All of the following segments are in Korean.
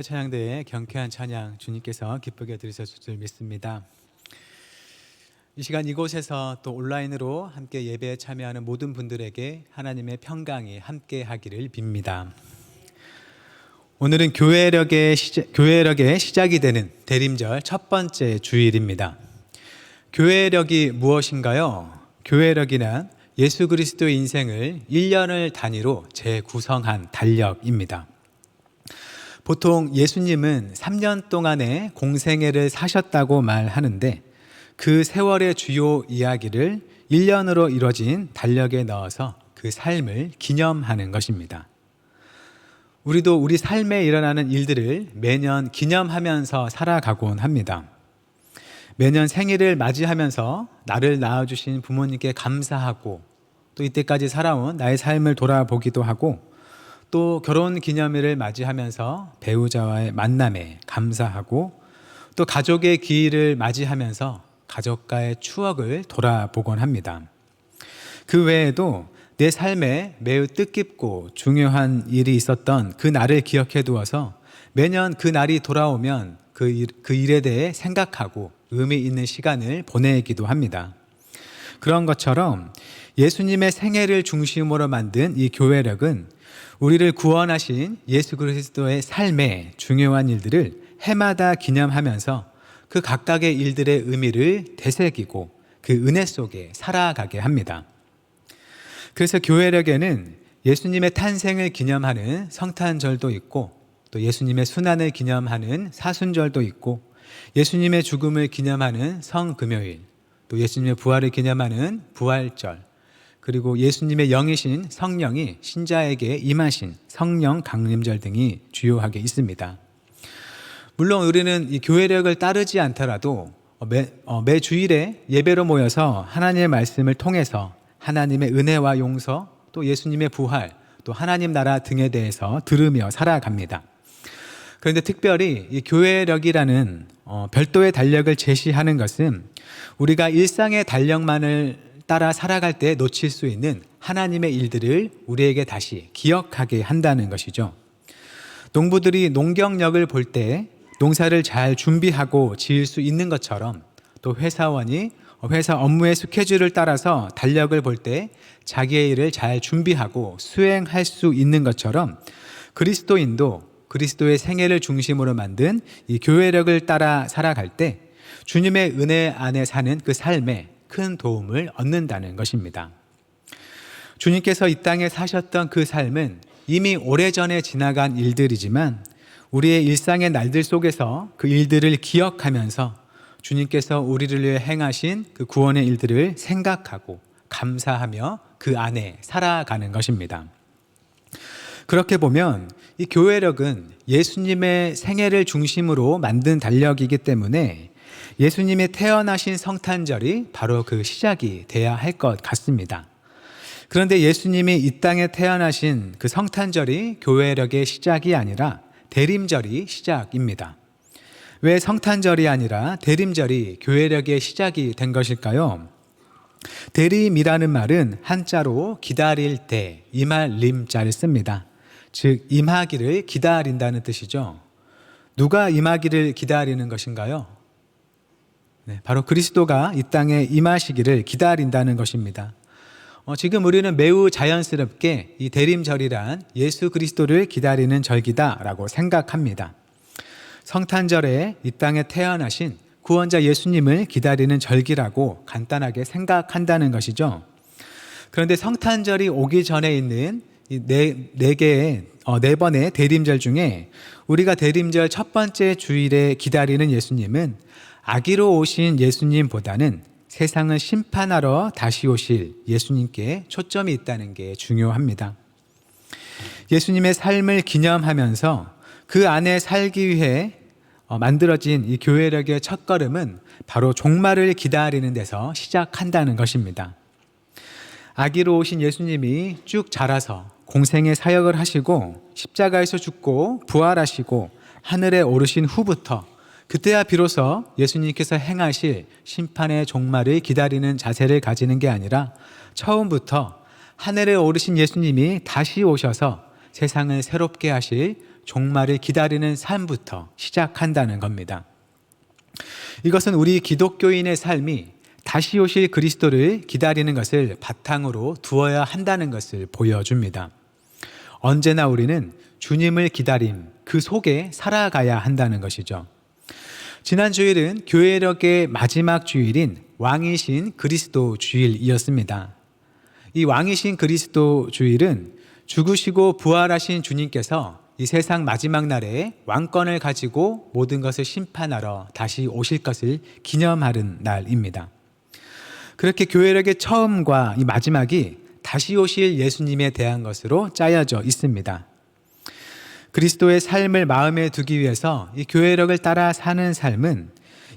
찬양대의 경쾌한 찬양 주님께서 기쁘게 들으셨을 줄 믿습니다. 이 시간 이곳에서 또 온라인으로 함께 예배에 참여하는 모든 분들에게 하나님의 평강이 함께 하기를 빕니다. 오늘은 교회력의 시작이 되는 대림절 첫 번째 주일입니다. 교회력이 무엇인가요? 교회력이란 예수 그리스도의 인생을 1년을 단위로 재구성한 달력입니다. 보통 예수님은 3년 동안의 공생애를 사셨다고 말하는데 그 세월의 주요 이야기를 1년으로 이루어진 달력에 넣어서 그 삶을 기념하는 것입니다. 우리도 우리 삶에 일어나는 일들을 매년 기념하면서 살아가곤 합니다. 매년 생일을 맞이하면서 나를 낳아주신 부모님께 감사하고 또 이때까지 살아온 나의 삶을 돌아보기도 하고 또 결혼 기념일을 맞이하면서 배우자와의 만남에 감사하고 또 가족의 기일을 맞이하면서 가족과의 추억을 돌아보곤 합니다. 그 외에도 내 삶에 매우 뜻깊고 중요한 일이 있었던 그 날을 기억해 두어서 매년 그 날이 돌아오면 그 일에 대해 생각하고 의미 있는 시간을 보내기도 합니다. 그런 것처럼 예수님의 생애를 중심으로 만든 이 교회력은 우리를 구원하신 예수 그리스도의 삶의 중요한 일들을 해마다 기념하면서 그 각각의 일들의 의미를 되새기고 그 은혜 속에 살아가게 합니다. 그래서 교회력에는 예수님의 탄생을 기념하는 성탄절도 있고 또 예수님의 순환을 기념하는 사순절도 있고 예수님의 죽음을 기념하는 성금요일, 또 예수님의 부활을 기념하는 부활절, 그리고 예수님의 영이신 성령이 신자에게 임하신 성령 강림절 등이 주요하게 있습니다. 물론 우리는 이 교회력을 따르지 않더라도 매 주일에 예배로 모여서 하나님의 말씀을 통해서 하나님의 은혜와 용서, 또 예수님의 부활, 또 하나님 나라 등에 대해서 들으며 살아갑니다. 그런데 특별히 이 교회력이라는 별도의 달력을 제시하는 것은 우리가 일상의 달력만을 따라 살아갈 때 놓칠 수 있는 하나님의 일들을 우리에게 다시 기억하게 한다는 것이죠. 농부들이 농경력을 볼 때 농사를 잘 준비하고 지을 수 있는 것처럼 또 회사원이 회사 업무의 스케줄을 따라서 달력을 볼 때 자기의 일을 잘 준비하고 수행할 수 있는 것처럼 그리스도인도 그리스도의 생애를 중심으로 만든 이 교회력을 따라 살아갈 때 주님의 은혜 안에 사는 그 삶에 큰 도움을 얻는다는 것입니다. 주님께서 이 땅에 사셨던 그 삶은 이미 오래전에 지나간 일들이지만 우리의 일상의 날들 속에서 그 일들을 기억하면서 주님께서 우리를 위해 행하신 그 구원의 일들을 생각하고 감사하며 그 안에 살아가는 것입니다. 그렇게 보면 이 교회력은 예수님의 생애를 중심으로 만든 달력이기 때문에 예수님이 태어나신 성탄절이 바로 그 시작이 돼야 할 것 같습니다. 그런데 예수님이 이 땅에 태어나신 그 성탄절이 교회력의 시작이 아니라 대림절이 시작입니다. 왜 성탄절이 아니라 대림절이 교회력의 시작이 된 것일까요? 대림이라는 말은 한자로 기다릴 때, 임할 림자를 씁니다. 즉 임하기를 기다린다는 뜻이죠. 누가 임하기를 기다리는 것인가요? 바로 그리스도가 이 땅에 임하시기를 기다린다는 것입니다. 지금 우리는 매우 자연스럽게 이 대림절이란 예수 그리스도를 기다리는 절기다라고 생각합니다. 성탄절에 이 땅에 태어나신 구원자 예수님을 기다리는 절기라고 간단하게 생각한다는 것이죠. 그런데 성탄절이 오기 전에 있는 이 네 번의 대림절 중에 우리가 대림절 첫 번째 주일에 기다리는 예수님은 아기로 오신 예수님보다는 세상을 심판하러 다시 오실 예수님께 초점이 있다는 게 중요합니다. 예수님의 삶을 기념하면서 그 안에 살기 위해 만들어진 이 교회력의 첫걸음은 바로 종말을 기다리는 데서 시작한다는 것입니다. 아기로 오신 예수님이 쭉 자라서 공생의 사역을 하시고 십자가에서 죽고 부활하시고 하늘에 오르신 후부터 그때야 비로소 예수님께서 행하실 심판의 종말을 기다리는 자세를 가지는 게 아니라 처음부터 하늘에 오르신 예수님이 다시 오셔서 세상을 새롭게 하실 종말을 기다리는 삶부터 시작한다는 겁니다. 이것은 우리 기독교인의 삶이 다시 오실 그리스도를 기다리는 것을 바탕으로 두어야 한다는 것을 보여줍니다. 언제나 우리는 주님을 기다림, 그 속에 살아가야 한다는 것이죠. 지난 주일은 교회력의 마지막 주일인 왕이신 그리스도 주일이었습니다. 이 왕이신 그리스도 주일은 죽으시고 부활하신 주님께서 이 세상 마지막 날에 왕권을 가지고 모든 것을 심판하러 다시 오실 것을 기념하는 날입니다. 그렇게 교회력의 처음과 이 마지막이 다시 오실 예수님에 대한 것으로 짜여져 있습니다. 그리스도의 삶을 마음에 두기 위해서 이 교회력을 따라 사는 삶은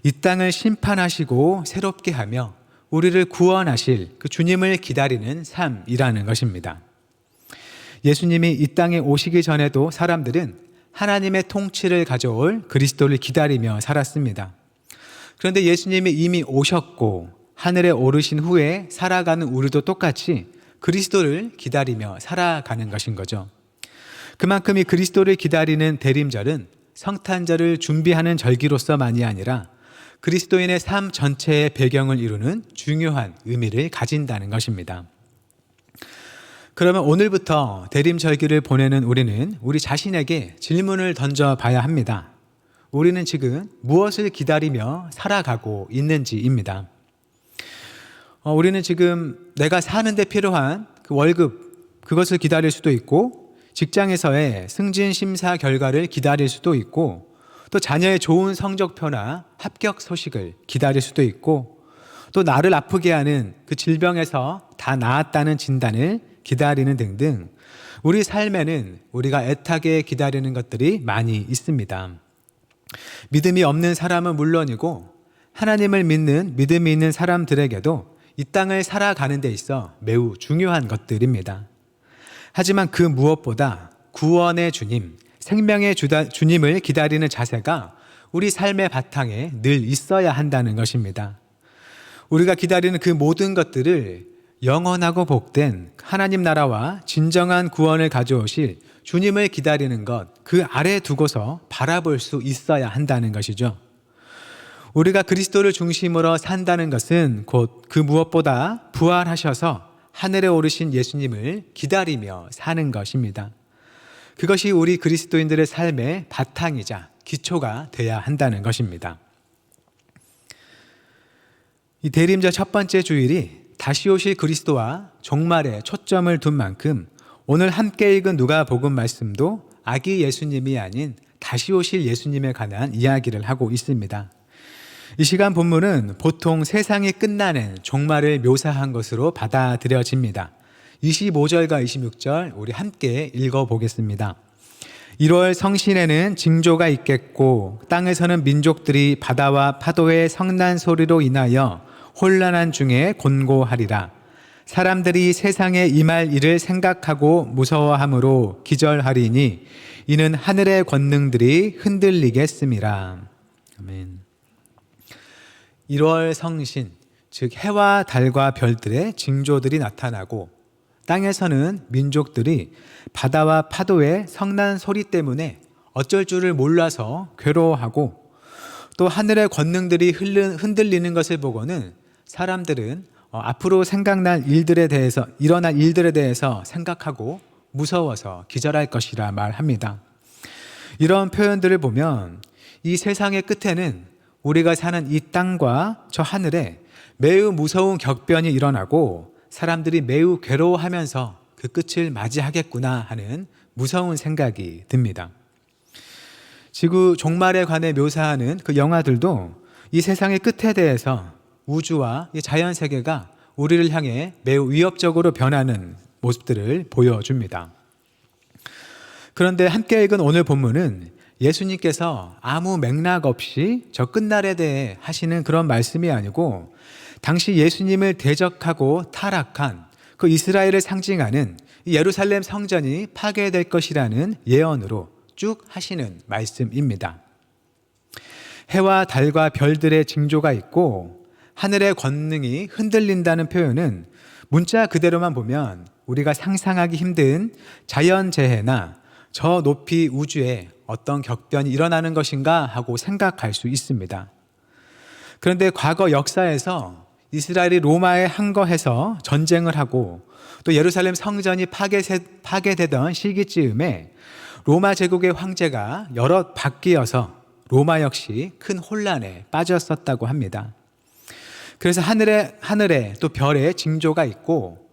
이 땅을 심판하시고 새롭게 하며 우리를 구원하실 그 주님을 기다리는 삶이라는 것입니다. 예수님이 이 땅에 오시기 전에도 사람들은 하나님의 통치를 가져올 그리스도를 기다리며 살았습니다. 그런데 예수님이 이미 오셨고 하늘에 오르신 후에 살아가는 우리도 똑같이 그리스도를 기다리며 살아가는 것인 거죠. 그만큼 이 그리스도를 기다리는 대림절은 성탄절을 준비하는 절기로서만이 아니라 그리스도인의 삶 전체의 배경을 이루는 중요한 의미를 가진다는 것입니다. 그러면 오늘부터 대림절기를 보내는 우리는 우리 자신에게 질문을 던져봐야 합니다. 우리는 지금 무엇을 기다리며 살아가고 있는지입니다. 우리는 지금 내가 사는데 필요한 그 월급, 그것을 기다릴 수도 있고, 직장에서의 승진 심사 결과를 기다릴 수도 있고, 또 자녀의 좋은 성적표나 합격 소식을 기다릴 수도 있고, 또 나를 아프게 하는 그 질병에서 다 나았다는 진단을 기다리는 등등 우리 삶에는 우리가 애타게 기다리는 것들이 많이 있습니다. 믿음이 없는 사람은 물론이고 하나님을 믿는 믿음이 있는 사람들에게도 이 땅을 살아가는 데 있어 매우 중요한 것들입니다. 하지만 그 무엇보다 구원의 주님, 생명의 주님을 기다리는 자세가 우리 삶의 바탕에 늘 있어야 한다는 것입니다. 우리가 기다리는 그 모든 것들을 영원하고 복된 하나님 나라와 진정한 구원을 가져오실 주님을 기다리는 것, 그 아래 두고서 바라볼 수 있어야 한다는 것이죠. 우리가 그리스도를 중심으로 산다는 것은 곧 그 무엇보다 부활하셔서 하늘에 오르신 예수님을 기다리며 사는 것입니다. 그것이 우리 그리스도인들의 삶의 바탕이자 기초가 돼야 한다는 것입니다. 이 대림절 첫 번째 주일이 다시 오실 그리스도와 종말에 초점을 둔 만큼 오늘 함께 읽은 누가복음 말씀도 아기 예수님이 아닌 다시 오실 예수님에 관한 이야기를 하고 있습니다. 이 시간 본문은 보통 세상이 끝나는 종말을 묘사한 것으로 받아들여집니다. 25절과 26절 우리 함께 읽어보겠습니다. 1월 성신에는 징조가 있겠고 땅에서는 민족들이 바다와 파도의 성난 소리로 인하여 혼란한 중에 곤고하리라. 사람들이 세상에 임할 일을 생각하고 무서워함으로 기절하리니 이는 하늘의 권능들이 흔들리겠음이라. 아멘. 1월 성신, 즉 해와 달과 별들의 징조들이 나타나고 땅에서는 민족들이 바다와 파도의 성난 소리 때문에 어쩔 줄을 몰라서 괴로워하고 또 하늘의 권능들이 흔들리는 것을 보고는 사람들은 앞으로 일어날 일들에 대해서 생각하고 무서워서 기절할 것이라 말합니다. 이런 표현들을 보면 이 세상의 끝에는 우리가 사는 이 땅과 저 하늘에 매우 무서운 격변이 일어나고 사람들이 매우 괴로워하면서 그 끝을 맞이하겠구나 하는 무서운 생각이 듭니다. 지구 종말에 관해 묘사하는 그 영화들도 이 세상의 끝에 대해서 우주와 이 자연 세계가 우리를 향해 매우 위협적으로 변하는 모습들을 보여줍니다. 그런데 함께 읽은 오늘 본문은 예수님께서 아무 맥락 없이 저 끝날에 대해 하시는 그런 말씀이 아니고 당시 예수님을 대적하고 타락한 그 이스라엘을 상징하는 예루살렘 성전이 파괴될 것이라는 예언으로 쭉 하시는 말씀입니다. 해와 달과 별들의 징조가 있고 하늘의 권능이 흔들린다는 표현은 문자 그대로만 보면 우리가 상상하기 힘든 자연재해나 저 높이 우주에 어떤 격변이 일어나는 것인가 하고 생각할 수 있습니다. 그런데 과거 역사에서 이스라엘이 로마에 항거해서 전쟁을 하고 또 예루살렘 성전이 파괴되던 시기쯤에 로마 제국의 황제가 여럿 바뀌어서 로마 역시 큰 혼란에 빠졌었다고 합니다. 그래서 하늘에 또 별에 징조가 있고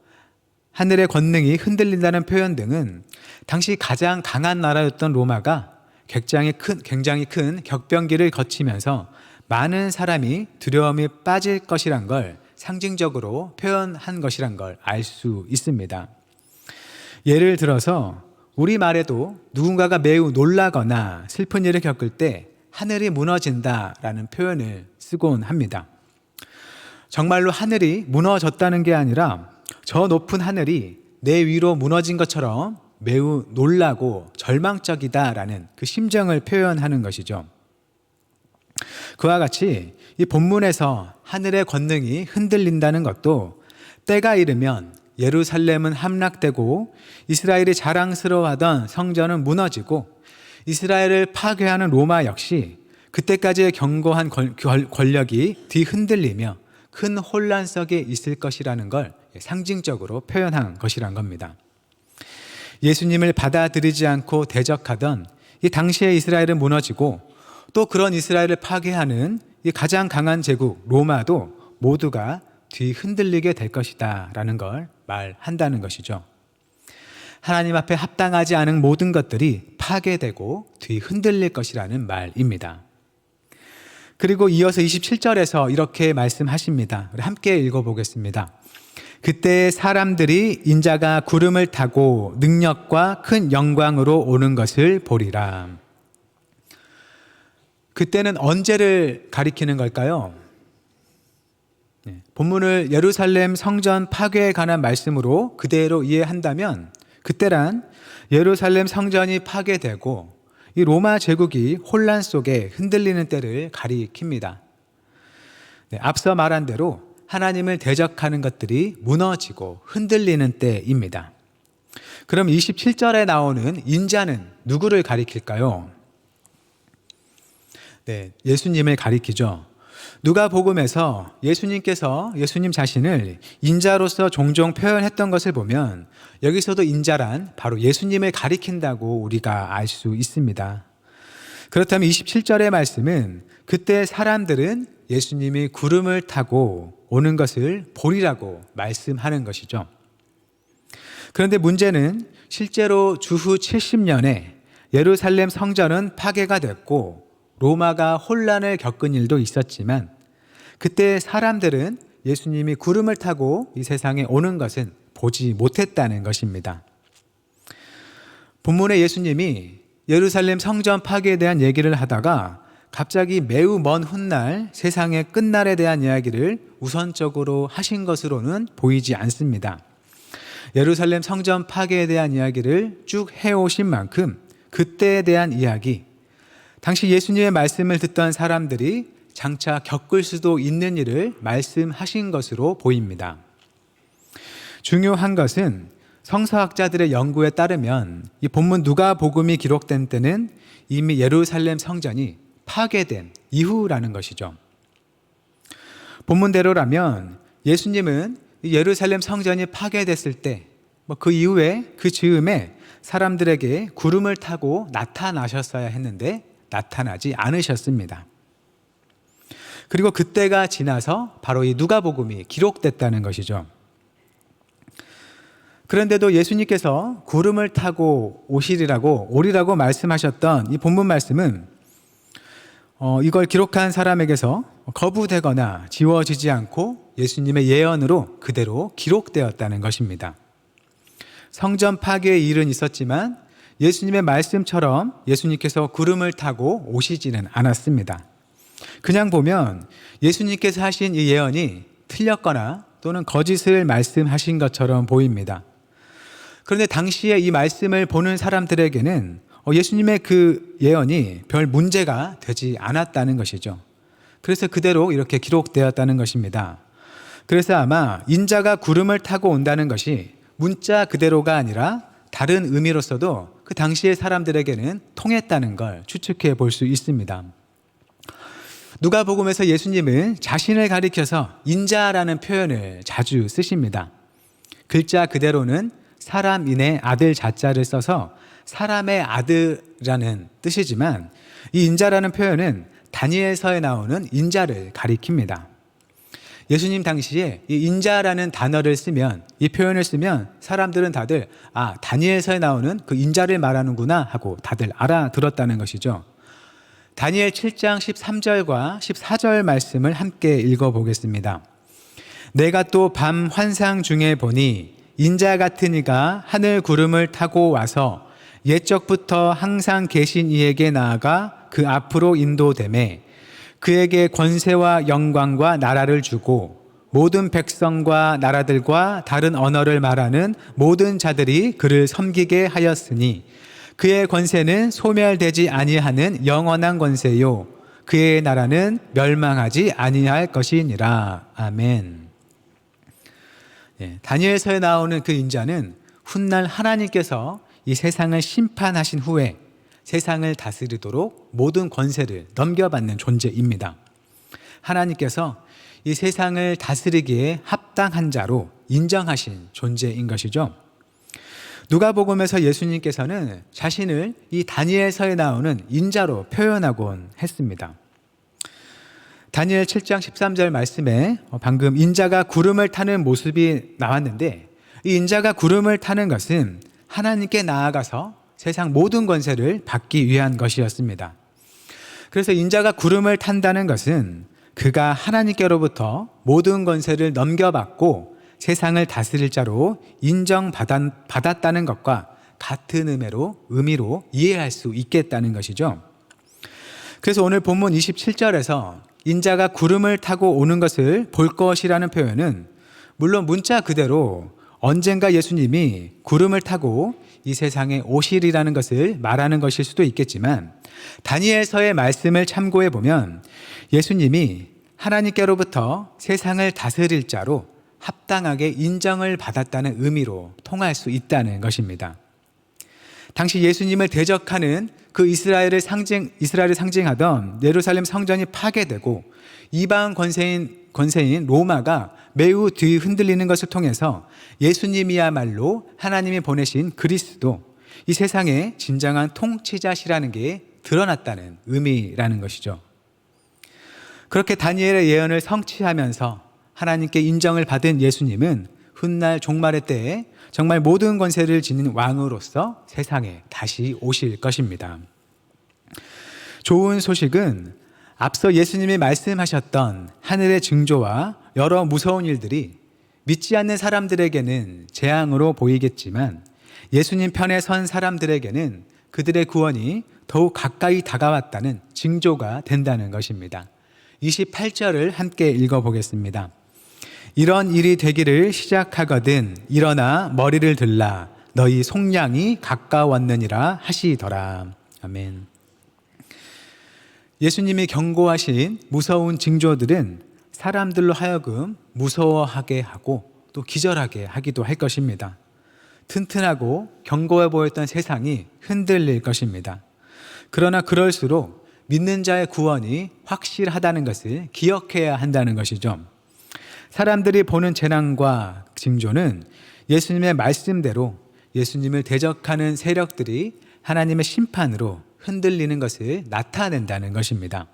하늘의 권능이 흔들린다는 표현 등은 당시 가장 강한 나라였던 로마가 굉장히 큰 격변기를 거치면서 많은 사람이 두려움에 빠질 것이란 걸 상징적으로 표현한 것이란 걸 알 수 있습니다. 예를 들어서 우리말에도 누군가가 매우 놀라거나 슬픈 일을 겪을 때 하늘이 무너진다라는 표현을 쓰곤 합니다. 정말로 하늘이 무너졌다는 게 아니라 저 높은 하늘이 내 위로 무너진 것처럼 매우 놀라고 절망적이다라는 그 심정을 표현하는 것이죠. 그와 같이 이 본문에서 하늘의 권능이 흔들린다는 것도 때가 이르면 예루살렘은 함락되고 이스라엘이 자랑스러워하던 성전은 무너지고 이스라엘을 파괴하는 로마 역시 그때까지의 견고한 권력이 뒤흔들리며 큰 혼란 속에 있을 것이라는 걸 상징적으로 표현한 것이란 겁니다. 예수님을 받아들이지 않고 대적하던 이 당시의 이스라엘은 무너지고 또 그런 이스라엘을 파괴하는 이 가장 강한 제국 로마도 모두가 뒤흔들리게 될 것이다 라는 걸 말한다는 것이죠. 하나님 앞에 합당하지 않은 모든 것들이 파괴되고 뒤흔들릴 것이라는 말입니다. 그리고 이어서 27절에서 이렇게 말씀하십니다. 우리 함께 읽어보겠습니다. 그때 사람들이 인자가 구름을 타고 능력과 큰 영광으로 오는 것을 보리라. 그때는 언제를 가리키는 걸까요? 본문을 예루살렘 성전 파괴에 관한 말씀으로 그대로 이해한다면 그때란 예루살렘 성전이 파괴되고 이 로마 제국이 혼란 속에 흔들리는 때를 가리킵니다. 앞서 말한 대로 하나님을 대적하는 것들이 무너지고 흔들리는 때입니다. 그럼 27절에 나오는 인자는 누구를 가리킬까요? 예수님을 가리키죠. 누가복음에서 예수님 자신을 인자로서 종종 표현했던 것을 보면 여기서도 인자란 바로 예수님을 가리킨다고 우리가 알 수 있습니다. 그렇다면 27절의 말씀은 그때 사람들은 예수님이 구름을 타고 오는 것을 보리라고 말씀하는 것이죠. 그런데 문제는 실제로 주후 70년에 예루살렘 성전은 파괴가 됐고 로마가 혼란을 겪은 일도 있었지만 그때 사람들은 예수님이 구름을 타고 이 세상에 오는 것은 보지 못했다는 것입니다. 본문에 예수님이 예루살렘 성전 파괴에 대한 얘기를 하다가 갑자기 매우 먼 훗날 세상의 끝날에 대한 이야기를 우선적으로 하신 것으로는 보이지 않습니다. 예루살렘 성전 파괴에 대한 이야기를 쭉 해오신 만큼 그때에 대한 이야기, 당시 예수님의 말씀을 듣던 사람들이 장차 겪을 수도 있는 일을 말씀하신 것으로 보입니다. 중요한 것은 성서학자들의 연구에 따르면 이 본문 누가복음이 기록된 때는 이미 예루살렘 성전이 파괴된 이후라는 것이죠. 본문대로라면 예수님은 예루살렘 성전이 파괴됐을 때 그 이후에 그 즈음에 사람들에게 구름을 타고 나타나셨어야 했는데 나타나지 않으셨습니다. 그리고 그때가 지나서 바로 이 누가복음이 기록됐다는 것이죠. 그런데도 예수님께서 구름을 타고 오리라고 말씀하셨던 이 본문 말씀은 이걸 기록한 사람에게서 거부되거나 지워지지 않고 예수님의 예언으로 그대로 기록되었다는 것입니다. 성전 파괴의 일은 있었지만 예수님의 말씀처럼 예수님께서 구름을 타고 오시지는 않았습니다. 그냥 보면 예수님께서 하신 이 예언이 틀렸거나 또는 거짓을 말씀하신 것처럼 보입니다. 그런데 당시에 이 말씀을 보는 사람들에게는 예수님의 그 예언이 별 문제가 되지 않았다는 것이죠. 그래서 그대로 이렇게 기록되었다는 것입니다. 그래서 아마 인자가 구름을 타고 온다는 것이 문자 그대로가 아니라 다른 의미로서도 그 당시의 사람들에게는 통했다는 걸 추측해 볼 수 있습니다. 누가복음에서 예수님은 자신을 가리켜서 인자라는 표현을 자주 쓰십니다. 글자 그대로는 사람인의 아들 자자를 써서 사람의 아들이라는 뜻이지만 이 인자라는 표현은 다니엘서에 나오는 인자를 가리킵니다. 예수님 당시에 이 인자라는 단어를 쓰면, 이 표현을 쓰면 사람들은 다들 다니엘서에 나오는 그 인자를 말하는구나 하고 다들 알아들었다는 것이죠. 다니엘 7장 13절과 14절 말씀을 함께 읽어보겠습니다. 내가 또 밤 환상 중에 보니 인자 같은 이가 하늘 구름을 타고 와서 옛적부터 항상 계신 이에게 나아가 그 앞으로 인도되매 그에게 권세와 영광과 나라를 주고 모든 백성과 나라들과 다른 언어를 말하는 모든 자들이 그를 섬기게 하였으니 그의 권세는 소멸되지 아니하는 영원한 권세요 그의 나라는 멸망하지 아니할 것이니라. 아멘. 다니엘서에 나오는 그 인자는 훗날 하나님께서 이 세상을 심판하신 후에 세상을 다스리도록 모든 권세를 넘겨받는 존재입니다. 하나님께서 이 세상을 다스리기에 합당한 자로 인정하신 존재인 것이죠. 누가복음에서 예수님께서는 자신을 이 다니엘서에 나오는 인자로 표현하곤 했습니다. 다니엘 7장 13절 말씀에 방금 인자가 구름을 타는 모습이 나왔는데, 이 인자가 구름을 타는 것은 하나님께 나아가서 세상 모든 권세를 받기 위한 것이었습니다. 그래서 인자가 구름을 탄다는 것은 그가 하나님께로부터 모든 권세를 넘겨받고 세상을 다스릴 자로 인정받았다는 것과 같은 의미로 이해할 수 있겠다는 것이죠. 그래서 오늘 본문 27절에서 인자가 구름을 타고 오는 것을 볼 것이라는 표현은 물론 문자 그대로 언젠가 예수님이 구름을 타고 이 세상에 오시리라는 것을 말하는 것일 수도 있겠지만, 다니엘서의 말씀을 참고해 보면 예수님이 하나님께로부터 세상을 다스릴 자로 합당하게 인정을 받았다는 의미로 통할 수 있다는 것입니다. 당시 예수님을 대적하는 그 이스라엘을 상징하던 예루살렘 성전이 파괴되고 이방 권세인 로마가 매우 뒤흔들리는 것을 통해서 예수님이야말로 하나님이 보내신 그리스도, 이 세상의 진정한 통치자시라는 게 드러났다는 의미라는 것이죠. 그렇게 다니엘의 예언을 성취하면서 하나님께 인정을 받은 예수님은 훗날 종말의 때에 정말 모든 권세를 지닌 왕으로서 세상에 다시 오실 것입니다. 좋은 소식은 앞서 예수님이 말씀하셨던 하늘의 징조와 여러 무서운 일들이 믿지 않는 사람들에게는 재앙으로 보이겠지만 예수님 편에 선 사람들에게는 그들의 구원이 더욱 가까이 다가왔다는 징조가 된다는 것입니다. 28절을 함께 읽어보겠습니다. 이런 일이 되기를 시작하거든 일어나 머리를 들라 너희 속량이 가까웠느니라 하시더라. 아멘. 예수님이 경고하신 무서운 징조들은 사람들로 하여금 무서워하게 하고 또 기절하게 하기도 할 것입니다. 튼튼하고 견고해 보였던 세상이 흔들릴 것입니다. 그러나 그럴수록 믿는 자의 구원이 확실하다는 것을 기억해야 한다는 것이죠. 사람들이 보는 재난과 징조는 예수님의 말씀대로 예수님을 대적하는 세력들이 하나님의 심판으로 흔들리는 것을 나타낸다는 것입니다.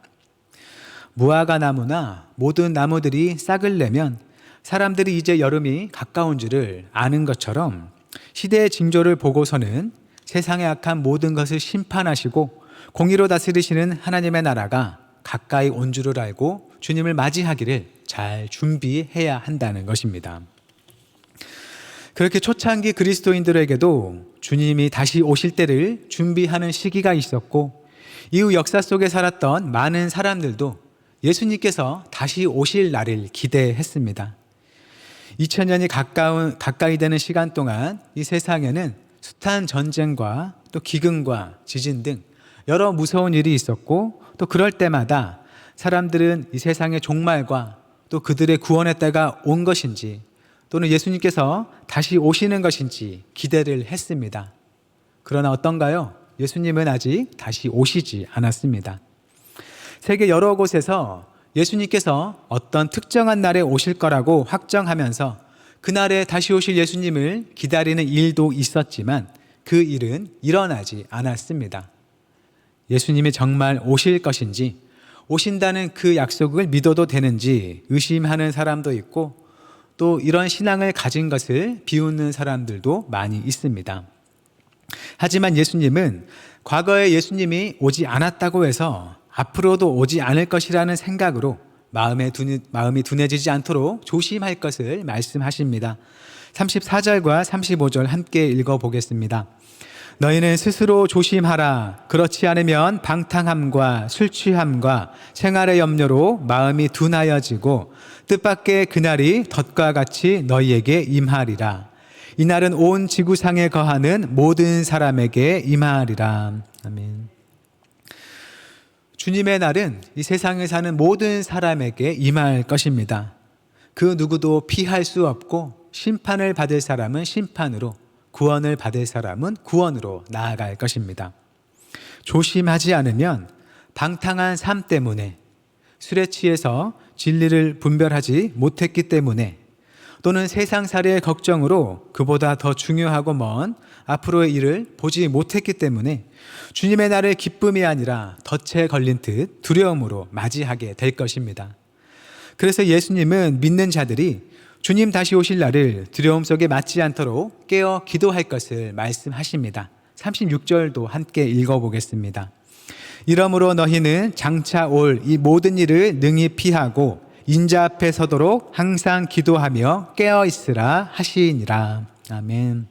무화과 나무나 모든 나무들이 싹을 내면 사람들이 이제 여름이 가까운 줄을 아는 것처럼 시대의 징조를 보고서는 세상의 악한 모든 것을 심판하시고 공의로 다스리시는 하나님의 나라가 가까이 온 줄을 알고 주님을 맞이하기를 잘 준비해야 한다는 것입니다. 그렇게 초창기 그리스도인들에게도 주님이 다시 오실 때를 준비하는 시기가 있었고, 이후 역사 속에 살았던 많은 사람들도 예수님께서 다시 오실 날을 기대했습니다. 2000년이 가까이 되는 시간 동안 이 세상에는 숱한 전쟁과 또 기근과 지진 등 여러 무서운 일이 있었고, 또 그럴 때마다 사람들은 이 세상의 종말과 또 그들의 구원의 때가 온 것인지 또는 예수님께서 다시 오시는 것인지 기대를 했습니다. 그러나 어떤가요? 예수님은 아직 다시 오시지 않았습니다. 세계 여러 곳에서 예수님께서 어떤 특정한 날에 오실 거라고 확정하면서 그날에 다시 오실 예수님을 기다리는 일도 있었지만 그 일은 일어나지 않았습니다. 예수님이 정말 오실 것인지, 오신다는 그 약속을 믿어도 되는지 의심하는 사람도 있고, 또 이런 신앙을 가진 것을 비웃는 사람들도 많이 있습니다. 하지만 예수님은 과거에 예수님이 오지 않았다고 해서 앞으로도 오지 않을 것이라는 생각으로 마음이 둔해지지 않도록 조심할 것을 말씀하십니다. 34절과 35절 함께 읽어보겠습니다. 너희는 스스로 조심하라. 그렇지 않으면 방탕함과 술 취함과 생활의 염려로 마음이 둔하여지고 뜻밖의 그날이 덫과 같이 너희에게 임하리라. 이날은 온 지구상에 거하는 모든 사람에게 임하리라. 아멘. 주님의 날은 이 세상에 사는 모든 사람에게 임할 것입니다. 그 누구도 피할 수 없고 심판을 받을 사람은 심판으로, 구원을 받을 사람은 구원으로 나아갈 것입니다. 조심하지 않으면 방탕한 삶 때문에, 술에 취해서 진리를 분별하지 못했기 때문에, 또는 세상살이의 걱정으로 그보다 더 중요하고 먼 앞으로의 일을 보지 못했기 때문에 주님의 날을 기쁨이 아니라 덫에 걸린 듯 두려움으로 맞이하게 될 것입니다. 그래서 예수님은 믿는 자들이 주님 다시 오실 날을 두려움 속에 맞지 않도록 깨어 기도할 것을 말씀하십니다. 36절도 함께 읽어보겠습니다. 이러므로 너희는 장차 올 이 모든 일을 능히 피하고 인자 앞에 서도록 항상 기도하며 깨어 있으라 하시니라. 아멘.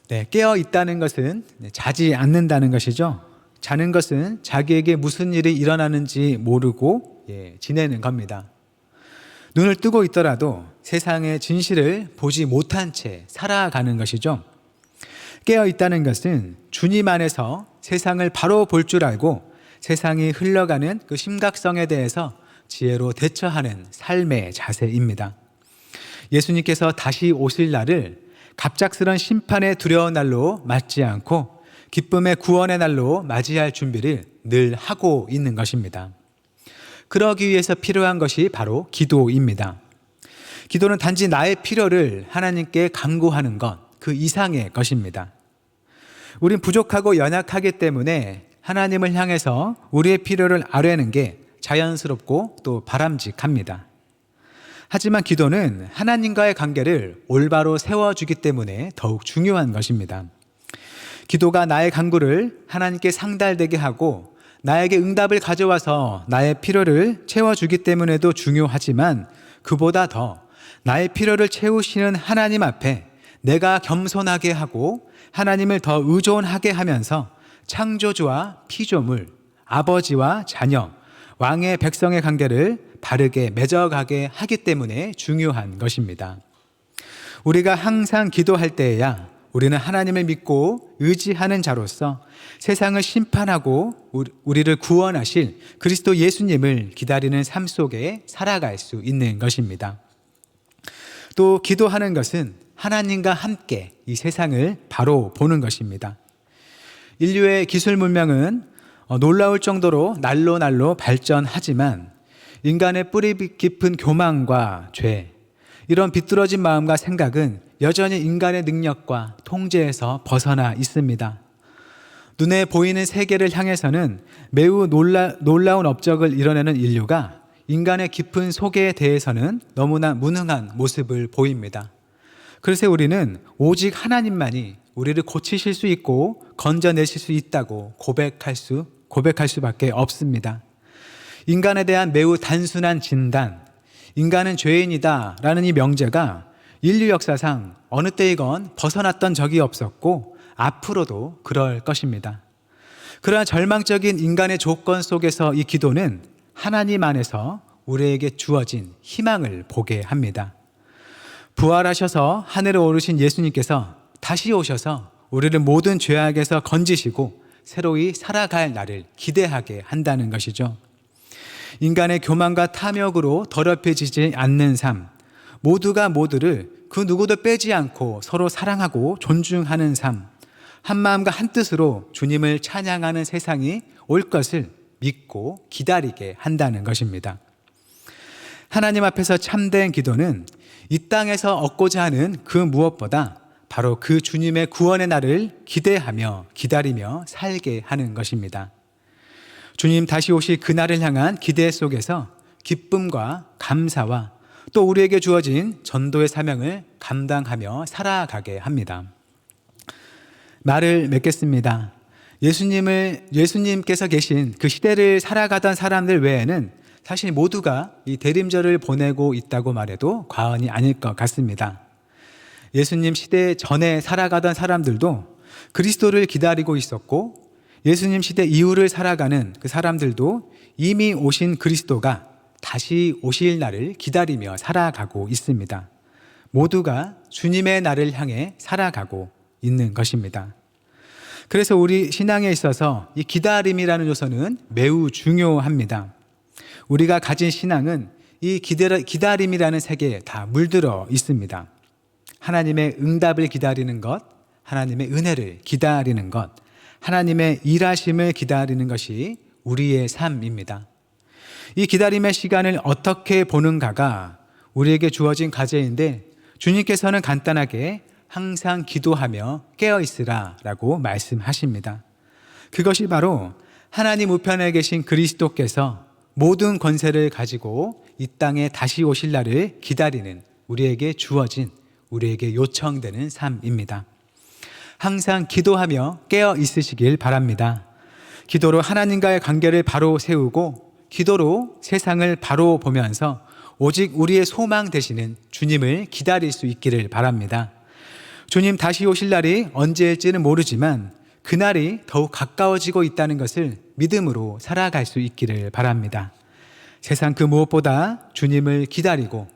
네, 깨어 있다는 것은 자지 않는다는 것이죠. 자는 것은 자기에게 무슨 일이 일어나는지 모르고 지내는 겁니다. 눈을 뜨고 있더라도 세상의 진실을 보지 못한 채 살아가는 것이죠. 깨어 있다는 것은 주님 안에서 세상을 바로 볼 줄 알고 세상이 흘러가는 그 심각성에 대해서 지혜로 대처하는 삶의 자세입니다. 예수님께서 다시 오실 날을 갑작스런 심판의 두려운 날로 맞지 않고 기쁨의 구원의 날로 맞이할 준비를 늘 하고 있는 것입니다. 그러기 위해서 필요한 것이 바로 기도입니다. 기도는 단지 나의 필요를 하나님께 간구하는 것, 그 이상의 것입니다. 우린 부족하고 연약하기 때문에 하나님을 향해서 우리의 필요를 아뢰는 게 자연스럽고 또 바람직합니다. 하지만 기도는 하나님과의 관계를 올바로 세워주기 때문에 더욱 중요한 것입니다. 기도가 나의 간구를 하나님께 상달되게 하고 나에게 응답을 가져와서 나의 필요를 채워주기 때문에도 중요하지만 그보다 더 나의 필요를 채우시는 하나님 앞에 내가 겸손하게 하고 하나님을 더 의존하게 하면서 창조주와 피조물, 아버지와 자녀, 왕의 백성의 관계를 바르게 맺어가게 하기 때문에 중요한 것입니다. 우리가 항상 기도할 때에야 우리는 하나님을 믿고 의지하는 자로서 세상을 심판하고 우리를 구원하실 그리스도 예수님을 기다리는 삶 속에 살아갈 수 있는 것입니다. 또 기도하는 것은 하나님과 함께 이 세상을 바로 보는 것입니다. 인류의 기술 문명은 놀라울 정도로 날로 발전하지만 인간의 뿌리 깊은 교만과 죄, 이런 비뚤어진 마음과 생각은 여전히 인간의 능력과 통제에서 벗어나 있습니다. 눈에 보이는 세계를 향해서는 매우 놀라운 업적을 이뤄내는 인류가 인간의 깊은 속에 대해서는 너무나 무능한 모습을 보입니다. 그래서 우리는 오직 하나님만이 우리를 고치실 수 있고 건져내실 수 있다고 고백할 수밖에 없습니다. 인간에 대한 매우 단순한 진단, 인간은 죄인이다 라는 이 명제가 인류 역사상 어느 때이건 벗어났던 적이 없었고 앞으로도 그럴 것입니다. 그러한 절망적인 인간의 조건 속에서 이 기도는 하나님 안에서 우리에게 주어진 희망을 보게 합니다. 부활하셔서 하늘에 오르신 예수님께서 다시 오셔서 우리를 모든 죄악에서 건지시고 새로이 살아갈 날을 기대하게 한다는 것이죠. 인간의 교만과 탐욕으로 더럽혀지지 않는 삶, 모두가 모두를 그 누구도 빼지 않고 서로 사랑하고 존중하는 삶, 한마음과 한뜻으로 주님을 찬양하는 세상이 올 것을 믿고 기다리게 한다는 것입니다. 하나님 앞에서 참된 기도는 이 땅에서 얻고자 하는 그 무엇보다 바로 그 주님의 구원의 날을 기대하며 기다리며 살게 하는 것입니다. 주님 다시 오실 그 날을 향한 기대 속에서 기쁨과 감사와 또 우리에게 주어진 전도의 사명을 감당하며 살아가게 합니다. 말을 맺겠습니다. 예수님께서 계신 그 시대를 살아가던 사람들 외에는 사실 모두가 이 대림절을 보내고 있다고 말해도 과언이 아닐 것 같습니다. 예수님 시대 전에 살아가던 사람들도 그리스도를 기다리고 있었고, 예수님 시대 이후를 살아가는 그 사람들도 이미 오신 그리스도가 다시 오실 날을 기다리며 살아가고 있습니다. 모두가 주님의 날을 향해 살아가고 있는 것입니다. 그래서 우리 신앙에 있어서 이 기다림이라는 요소는 매우 중요합니다. 우리가 가진 신앙은 이 기다림이라는 세계에 다 물들어 있습니다. 하나님의 응답을 기다리는 것, 하나님의 은혜를 기다리는 것, 하나님의 일하심을 기다리는 것이 우리의 삶입니다. 이 기다림의 시간을 어떻게 보는가가 우리에게 주어진 과제인데, 주님께서는 간단하게 항상 기도하며 깨어있으라 라고 말씀하십니다. 그것이 바로 하나님 우편에 계신 그리스도께서 모든 권세를 가지고 이 땅에 다시 오실 날을 기다리는 우리에게 주어진, 우리에게 요청되는 삶입니다. 항상 기도하며 깨어 있으시길 바랍니다. 기도로 하나님과의 관계를 바로 세우고, 기도로 세상을 바로 보면서 오직 우리의 소망 되시는 주님을 기다릴 수 있기를 바랍니다. 주님 다시 오실 날이 언제일지는 모르지만 그날이 더욱 가까워지고 있다는 것을 믿음으로 살아갈 수 있기를 바랍니다. 세상 그 무엇보다 주님을 기다리고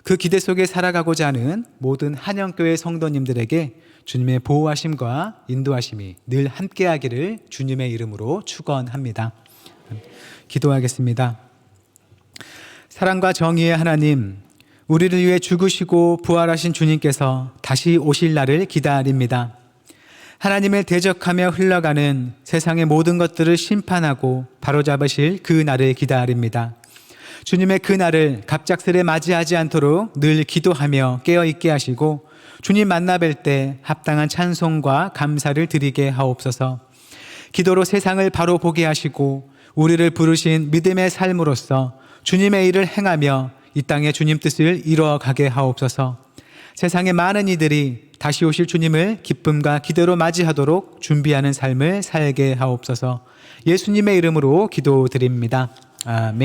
그 기대 속에 살아가고자 하는 모든 한영교회 성도님들에게 주님의 보호하심과 인도하심이 늘 함께하기를 주님의 이름으로 축원합니다. 기도하겠습니다. 사랑과 정의의 하나님, 우리를 위해 죽으시고 부활하신 주님께서 다시 오실 날을 기다립니다. 하나님을 대적하며 흘러가는 세상의 모든 것들을 심판하고 바로잡으실 그 날을 기다립니다. 주님의 그 날을 갑작스레 맞이하지 않도록 늘 기도하며 깨어있게 하시고, 주님 만나 뵐 때 합당한 찬송과 감사를 드리게 하옵소서. 기도로 세상을 바로 보게 하시고 우리를 부르신 믿음의 삶으로서 주님의 일을 행하며 이 땅에 주님 뜻을 이루어가게 하옵소서. 세상의 많은 이들이 다시 오실 주님을 기쁨과 기대로 맞이하도록 준비하는 삶을 살게 하옵소서. 예수님의 이름으로 기도드립니다. 아멘.